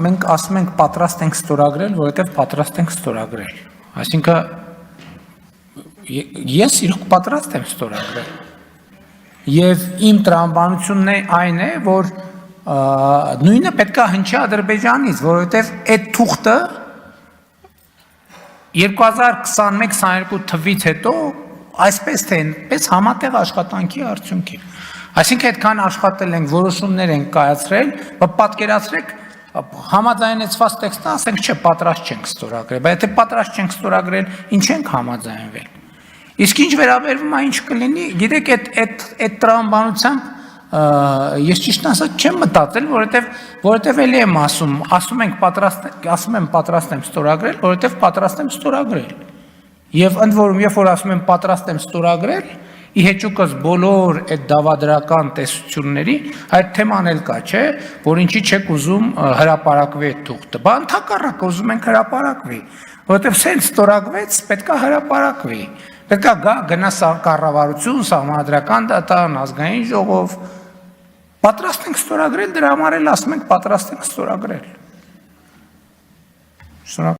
մենք ասում ենք պատրաստ ենք ստորագրել, որովհետև պատրաստ ենք ստորագրել։ Այսինքն ես իրոք պատրաստ եմ ստորագրել։ Եվ իմ տրամաբանությունն այն է, որ նույնը պետք է հնչի Ադրբեջանից, որովհետև այդ թուղթը 2021-22 թվից հետո այսպես թե այնպես համատեղ աշխատանքի արդյունք է։ Այսինքն այդքան աշխատել ենք, որոշումներ ենք կայացրել, պատկերացրեք համաձայնեցված տեքստը, ասենք չէ, պատրաստ չենք ստորագրել, բայց եթե պատրաստ չենք ստորագրել, ինչ ենք համաձայնվել։ Իսկ ինչ վերաբերվում է ինչ կլինի, գիտեք, այդ տրամաբանությամբ ես ճիշտ ասած չեմ մտածել, որովհետև էլի եմ ասում եմ պատրաստ եմ ստորագրել, որովհետև պատրաստ եմ ստորագրել։ Եվ ընդ որում, երբ որ ասում եմ պատրաստ եմ ստորագրել, ի հեճուկս բոլոր այդ դավադրական տեսությունների, այդ թեման էլ կա, չէ, որ ինչի չեք ուզում հրապարակվի այդ թուղթը։ Բա ընդհակառակը ուզում ենք հրապարակվի, որովհետև սենց ստորագրվեց, պետքա հրապարակվի։ Պետքա գնա կառավարություն, սահմանադրական դատարան, ազգային ժողով։ Պատրաստ ենք ստորագրել, դրա համար էլ ասում ենք պատրաստ ենք ստորագրել։